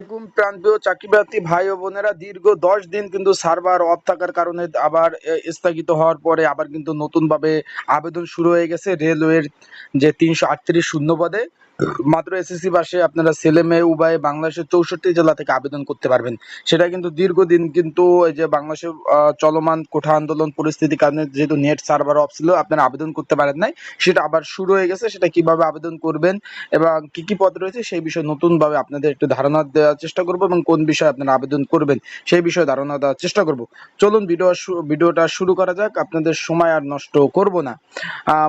প্রান্তীয় চাকরিপ্রার্থী ভাই ও বোনেরা, দীর্ঘ 10 দিন কিন্তু সার্ভার অফ থাকার কারণে আবার স্থগিত হওয়ার পরে আবার কিন্তু নতুন ভাবে আবেদন শুরু হয়ে গেছে রেলওয়ের যে 338 শূন্য পদে। মাত্র এসএসসি পাশে আপনারা ছেলে মেয়ে উভয় বাংলাদেশের 64 জেলা থেকে আবেদন করতে পারবেন। সেটা কিন্তু দীর্ঘদিন কিন্তু এই যে বাংলাদেশের চলমান কোঠা আন্দোলন পরিস্থিতির কারণে যেহেতু নেট সার্ভার অফ ছিল, আপনারা আবেদন করতে পারেন নাই, সেটা আবার শুরু হয়ে গেছে। সেটা কিভাবে আবেদন করবেন এবং কি কি পদ রয়েছে সেই বিষয়ে নতুনভাবে আপনাদের একটু ধারণা দেওয়ার চেষ্টা করব এবং কোন বিষয়ে আপনারা আবেদন করবেন সেই বিষয়ে ধারণা দেওয়ার চেষ্টা করব। চলুন ভিডিওটা শুরু করা যাক, আপনাদের সময় আর নষ্ট করব না।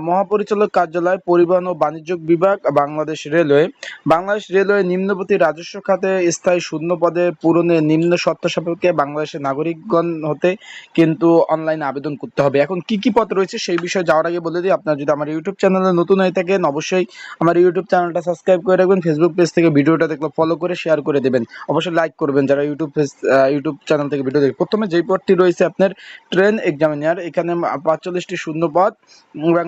মহাপরিচালক কার্যালয়, পরিবহন ও বাণিজ্য বিভাগ, বাংলাদেশ রেলওয়ে। বাংলাদেশ রেলওয়ে নিম্নবর্তী রাজস্ব খাতে স্থায়ী শূন্য পদে পূরণে নিম্ন শর্ত সাপেক্ষে বাংলাদেশের নাগরিকগণ হতে কিন্তু অনলাইনে আবেদন করতে হবে। এখন কি কি পদ রয়েছে সেই বিষয়ে যাওয়ার আগে বলে দিই, আপনারা যদি আমার ইউটিউব চ্যানেলে নতুন হয়ে থাকেন অবশ্যই আমার ইউটিউব চ্যানেলটা সাবস্ক্রাইব করে রাখবেন। ফেসবুক পেজ থেকে ভিডিওটা দেখলে ফলো করে শেয়ার করে দেবেন। অবশ্যই লাইক করবেন যারা ইউটিউব চ্যানেল থেকে ভিডিও দেখবেন। প্রথমে যেই পদটি রয়েছে আপনার ট্রেন এক্সামিনার, এখানে 45টি শূন্য পদ এবং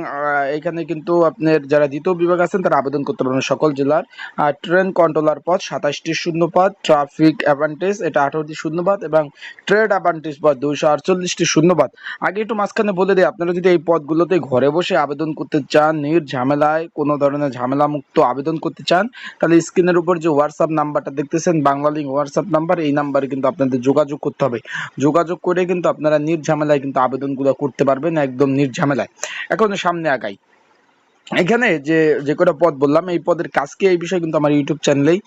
এখানে কিন্তু আপনার যারা দ্বিতীয় বিভাগ আছেন তারা আবেদন করতে পারবেন সকল জেলার। আর ট্রেন কন্ট্রোলার পদ 27টি শূন্য পদ, ট্রাফিক অ্যাপ্রেন্টিস এটা 18টি শূন্য পদ এবং ট্রেড অ্যাপ্রেন্টিস পদ 248টি শূন্য পদ। আগে একটু মাঝখানে বলে দিই, আপনারা যদি এই পদগুলোতে ঘরে বসে আবেদন করতে চান, নির্ঝামেলায় কোনো ধরনের ঝামেলা মুক্ত আবেদন করতে চান, তাহলে স্ক্রিনের উপর যে হোয়াটসঅ্যাপ নাম্বারটা দেখতেছেন বাংলালিংক হোয়াটসঅ্যাপ নাম্বার, এই নাম্বারে কিন্তু আপনাদের যোগাযোগ করতে হবে। যোগাযোগ করে কিন্তু আপনারা নির্ঝামেলায় কিন্তু আবেদনগুলো করতে পারবেন, একদম নির্ঝামেলায়। এখন সামনে আগাই। এখানে যে যে কটা পদ বললাম এই পদের কাজ কি এই বিষয়ে কিন্তু আমার ইউটিউব চ্যানেলেই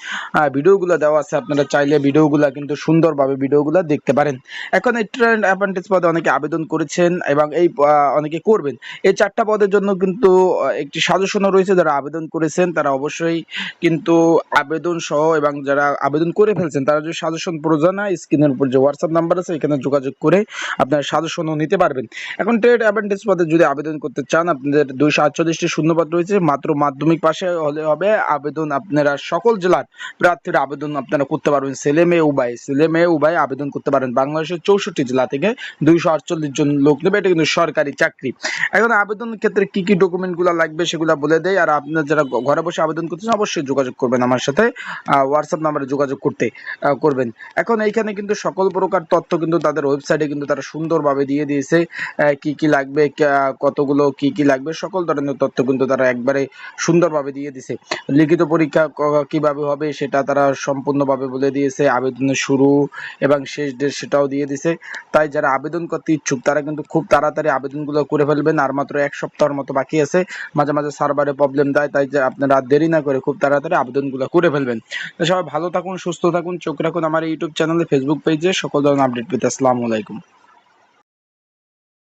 ভিডিওগুলো দেওয়া আছে, আপনারা চাইলে ভিডিওগুলো কিন্তু সুন্দরভাবে ভিডিওগুলো দেখতে পারেন। এখন এই ট্রেন অ্যাপ্রেন্টিস পদে অনেকে আবেদন করেছেন এবং এই অনেকে করবেন। এই 4টা পদের জন্য কিন্তু একটি সাজেশনও রয়েছে, যারা আবেদন করেছেন তারা অবশ্যই কিন্তু আবেদন সহ এবং যারা আবেদন করে ফেলছেন তারা যদি সাজেশন প্রয়োজন হয় স্ক্রিনের উপর যে হোয়াটসঅ্যাপ নাম্বার আছে এখানে যোগাযোগ করে আপনারা সাজেশনও নিতে পারবেন। এখন ট্রেড অ্যাপ্রেন্টিস পদে যদি আবেদন করতে চান, আপনাদের 248টি শূন্যপদ রয়েছে, মাত্র মাধ্যমিক পাশে হলে হবে। আবেদন আপনারা সকল জেলার প্রার্থীরা আবেদন আপনারা করতে পারবেন, ছেলে মেয়ে উভয় আবেদন করতে পারেন। বাংলাদেশের 64 জেলা থেকে 248 জন লোক নেবে, এটা কিন্তু সরকারি চাকরি। এখন আবেদনের ক্ষেত্রে কি কি ডকুমেন্টগুলো লাগবে সেগুলো বলে দেয়। আর আপনারা যারা ঘরে বসে আবেদন করতেছেন অবশ্যই যোগাযোগ করবেন আমার সাথে, হোয়াটসঅ্যাপ নাম্বারে যোগাযোগ করবেন। এখন এইখানে কিন্তু সকল প্রকার তথ্য কিন্তু তাদের ওয়েবসাইটে কিন্তু তারা সুন্দরভাবে দিয়ে দিয়েছে, কি কি লাগবে, কতগুলো কি কি লাগবে, সকল ধরনের তথ্য কিন্তু তারা একবারে সুন্দরভাবে দিয়ে দিয়েছে। লিখিত পরীক্ষা কিভাবে হবে সেটা তারা সম্পূর্ণভাবে বলে দিয়েছে, আবেদনের শুরু এবং শেষ ডেট সেটাও দিয়ে দিয়েছে। তাই যারা আবেদন করতে ইচ্ছুক তারা কিন্তু খুব তাড়াতাড়ি আবেদনগুলো করে ফেলবেন, আর মাত্র 1 সপ্তাহের মতো বাকি আছে। মাঝে মাঝে সার্ভারে প্রবলেম দেয়, তাই যে আপনারা দেরি না করে খুব তাড়াতাড়ি আবেদনগুলো করে ফেলবেন। তো সবাই ভালো থাকুন, সুস্থ থাকুন, চোখ রাখুন আমার ইউটিউব চ্যানেলে, ফেসবুক পেজে সকল ধরনের আপডেট পেতে। আসসালামু আলাইকুম।